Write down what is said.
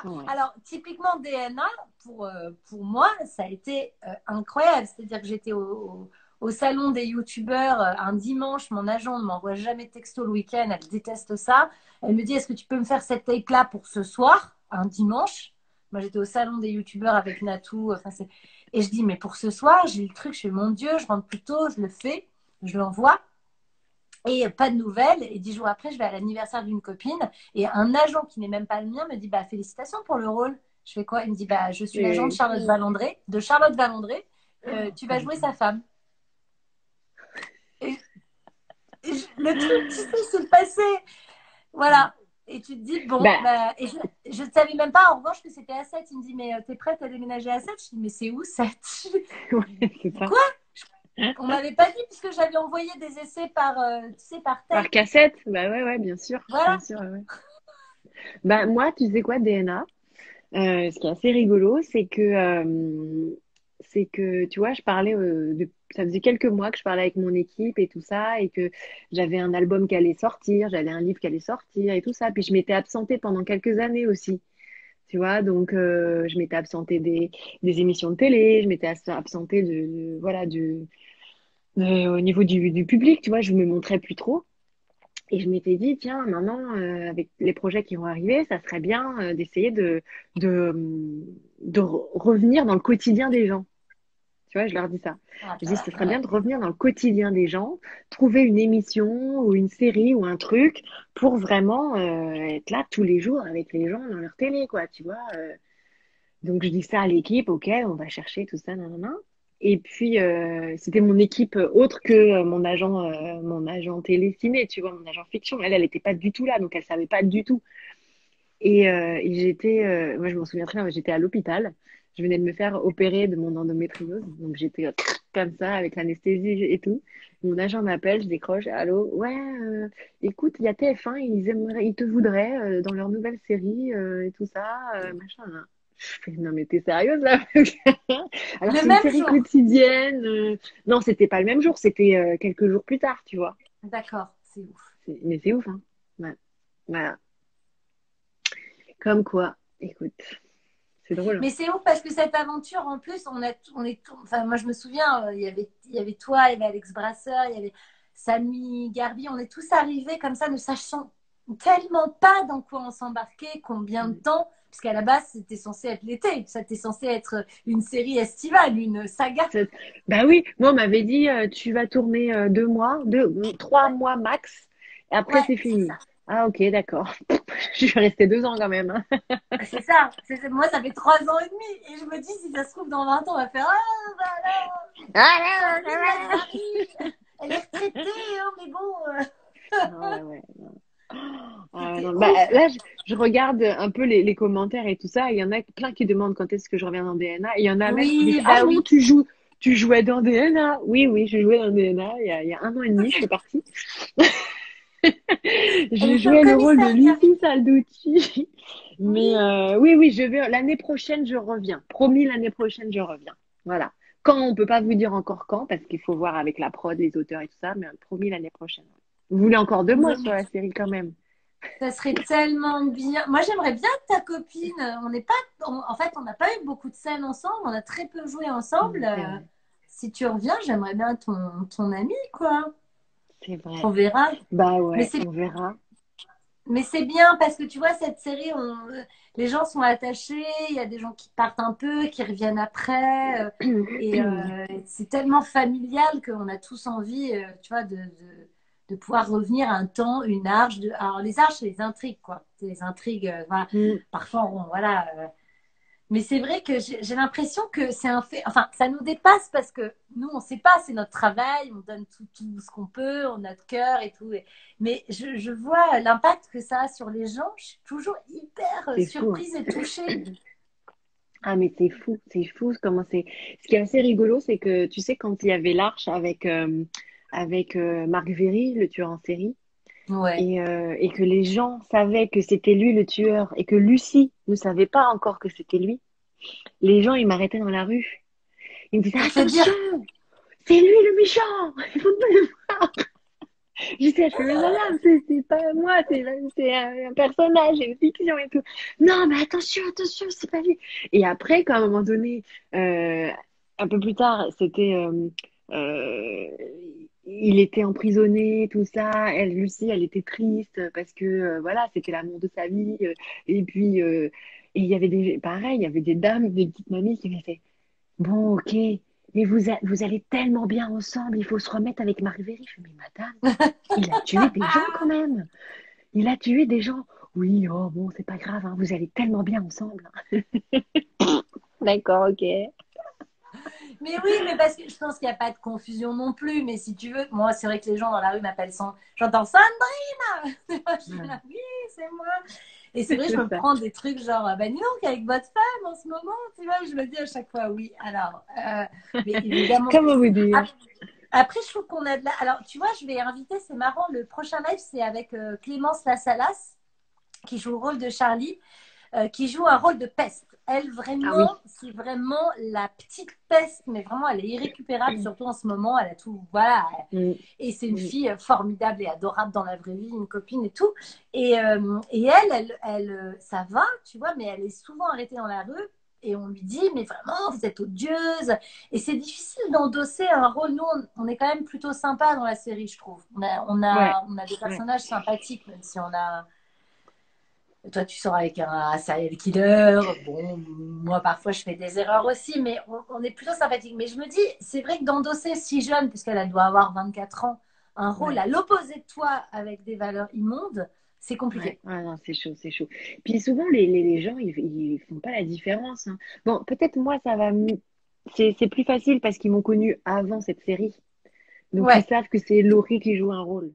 Ouais. Alors, typiquement DNA, pour moi, ça a été incroyable. C'est-à-dire que j'étais au salon des youtubeurs un dimanche. Mon agent ne m'envoie jamais de texto le week-end. Elle déteste ça. Elle me dit, est-ce que tu peux me faire cette take-là pour ce soir, un dimanche? Moi, j'étais au salon des youtubeurs avec Natou. Enfin, et je dis, mais pour ce soir, j'ai le truc. Je fais, mon Dieu, je rentre plus tôt, je le fais, je l'envoie. Et pas de nouvelles. Et 10 jours après, je vais à l'anniversaire d'une copine. Et un agent qui n'est même pas le mien me dit, bah, félicitations pour le rôle. Je fais quoi? Il me dit, bah, je suis l'agent de Et... Charlotte Valandré. Tu vas jouer sa femme. Et, le truc, tu sais, c'est le passé. Voilà. Et tu te dis, bon, Bah, bah, et je ne savais même pas, en revanche, que c'était à 7. Il me dit, mais t'es prête à déménager à 7? Je dis, mais c'est où 7? ouais, c'est ça. Quoi? On m'avait pas dit, puisque j'avais envoyé des essais tu sais, par Par texte. cassette? Bah ouais, ouais, bien sûr. Bien Voilà. sûr, ouais. Bah, moi, tu sais quoi, DNA? Ce qui est assez rigolo, c'est que, tu vois, ça faisait quelques mois que je parlais avec mon équipe et tout ça, et que j'avais un album qui allait sortir, j'avais un livre qui allait sortir et tout ça. Puis je m'étais absentée pendant quelques années aussi, tu vois. Donc, je m'étais absentée des émissions de télé, je m'étais absentée voilà, au niveau du public, tu vois, je me montrais plus trop. Et je m'étais dit, tiens, maintenant, avec les projets qui vont arriver, ça serait bien d'essayer de, revenir dans le quotidien des gens. Tu vois, je leur dis ça. Ah, Je dis, bah, ce serait bien ouais. de revenir dans le quotidien des gens, trouver une émission ou une série ou un truc pour vraiment être là tous les jours avec les gens dans leur télé, quoi, tu vois. Donc, je dis ça à l'équipe, ok, on va chercher tout ça, nanana. Et puis, c'était mon équipe autre que mon agent télé-ciné, tu vois, mon agent fiction. Elle n'était pas du tout là, donc elle savait pas du tout. Moi je m'en souviens très bien, j'étais à l'hôpital. Je venais de me faire opérer de mon endométriose, donc j'étais comme ça avec l'anesthésie et tout. Mon agent m'appelle, je décroche, allô, ouais, écoute, il y a TF1, ils te voudraient dans leur nouvelle série et tout ça, machin, là. Je fais, non mais t'es sérieuse là? Alors Le c'est une même série jour. quotidienne. Non, c'était pas le même jour, c'était quelques jours plus tard, tu vois. D'accord, c'est ouf. Mais c'est ouf, hein. Ouais. Voilà. Comme quoi, écoute, c'est drôle, hein. Mais c'est ouf parce que cette aventure, en plus, enfin, moi je me souviens, il y avait toi, il y avait Alex Brasseur, il y avait Samy Garbi, on est tous arrivés comme ça, ne sachant tellement pas dans quoi on s'embarquait, combien de temps, puisqu'à la base c'était censé être l'été, c'était censé être une série estivale, une saga. C'est- Bah oui, moi on m'avait dit tu vas tourner 2 mois, 3 mois max, et après Ouais, c'est c'est fini. ça. Ah ok, d'accord. Je suis restée 2 ans quand même, hein. C'est ça. Moi, ça fait 3 ans et demi. Et je me dis, si ça se trouve, dans 20 ans, on va faire ah, bah alors, Ah, Sandrine Lazari, elle est retraitée, hein, mais bon, non, ouais, ouais. Ah ouais, c'était non. Bah, ouf. là, je regarde un peu les commentaires et tout ça. Il y en a plein qui demandent quand est-ce que je reviens dans DNA. Et il y en a même qui disent, Oui, ah bah bon, oui. tu jouais dans DNA? Oui, oui, je jouais dans DNA. Il y a 1 an et demi, je suis partie. Elle Je était au jouais le rôle de commissariat. Lucie Salducci. Mais Oui. oui, oui, l'année prochaine, je reviens. Promis, l'année prochaine, je reviens. Voilà. Quand, on peut pas vous dire encore quand, parce qu'il faut voir avec la prod, les auteurs et tout ça, mais promis l'année prochaine. Vous voulez encore 2 mois sur Mais la série quand même? ça serait tellement bien. Moi, j'aimerais bien ta copine. On n'est pas, en fait, on n'a pas eu beaucoup de scènes ensemble. On a très peu joué ensemble. C'est vrai. Si tu reviens, j'aimerais bien ton ami, quoi. C'est vrai. On verra. Bah Mais ouais, c'est on verra. Mais c'est bien parce que tu vois, cette série, les gens sont attachés, il y a des gens qui partent un peu, qui reviennent après. Et c'est tellement familial qu'on a tous envie, tu vois, de pouvoir revenir à un temps, une arche. Alors, les arches, c'est les intrigues, quoi. C'est les intrigues, voilà. Mm, Parfois, voilà. Mais c'est vrai que j'ai l'impression que c'est un fait. Enfin, ça nous dépasse parce que nous, on ne sait pas, c'est notre travail, on donne tout ce qu'on peut, on a notre cœur et tout. Mais je vois l'impact que ça a sur les gens. Je suis toujours hyper c'est fou, hein. surprise et touchée. Ah mais c'est fou comment c'est. Ce qui est assez rigolo, c'est que tu sais quand il y avait l'Arche avec Marc Véry, le tueur en série, Ouais. et que les gens savaient que c'était lui le tueur et que Lucie ne savait pas encore que c'était lui, les gens ils m'arrêtaient dans la rue. Ils me disaient Pour te dire, attention, c'est lui le méchant. Il faut pas le voir. J'étais, je fais, mais madame, c'est pas moi, c'est un personnage, c'est une fiction et tout. Non, mais attention, c'est pas lui. Et après, quand à un moment donné, euh, un peu plus tard, euh, il était emprisonné, tout ça. Elle, Lucie, elle était triste parce que, voilà, c'était l'amour de sa vie. Et puis, et il y avait pareil, il y avait des dames, des petites mamies qui m'avaient fait, bon, ok, mais vous allez tellement bien ensemble, il faut se remettre avec Marc Véry. Je fais, mais madame, il a tué des gens quand même. Il a tué des gens. Oui, oh bon, c'est pas grave, hein, vous allez tellement bien ensemble. D'accord, ok. Mais oui, mais parce que je pense qu'il n'y a pas de confusion non plus. Mais si tu veux, moi, c'est vrai que les gens dans la rue m'appellent sans. J'entends Sandrine! Je suis Ouais, là, oui, c'est moi. Et c'est vrai, je c'est me ça. prends des trucs genre, ah ben dis donc, avec votre femme en ce moment, tu vois, je me dis à chaque fois oui. Alors, mais évidemment. Comment vous dire? Après, je trouve qu'on a de la. Alors, tu vois, je vais inviter, c'est marrant, le prochain live, c'est avec Clémence Lassalas, qui joue le rôle de Charlie, qui joue un rôle de peste. Elle, Ah oui. vraiment, c'est vraiment la petite peste, mais vraiment, elle est irrécupérable, surtout en ce moment. Elle a tout, voilà. Mm, Et c'est une mm. fille formidable et adorable dans la vraie vie, une copine et tout. Et ça va, tu vois, mais elle est souvent arrêtée dans la rue. Et on lui dit, mais vraiment, vous êtes odieuse. Et c'est difficile d'endosser un rôle. Nous, on est quand même plutôt sympa dans la série, je trouve. Ouais, On a des ouais. personnages sympathiques, même si on a toi, tu sors avec un serial killer. Bon, moi, parfois, je fais des erreurs aussi, mais on est plutôt sympathique. Mais je me dis, c'est vrai que d'endosser si jeune, puisqu'elle doit avoir 24 ans, un rôle Ouais, à l'opposé de toi avec des valeurs immondes, c'est compliqué. ouais, non, c'est chaud, c'est chaud. Puis souvent, les gens, ils font pas la différence, hein. Bon, peut-être moi, ça va mieux. C'est plus facile parce qu'ils m'ont connue avant cette série. Donc, ils Ouais, savent que c'est Laurie qui joue un rôle.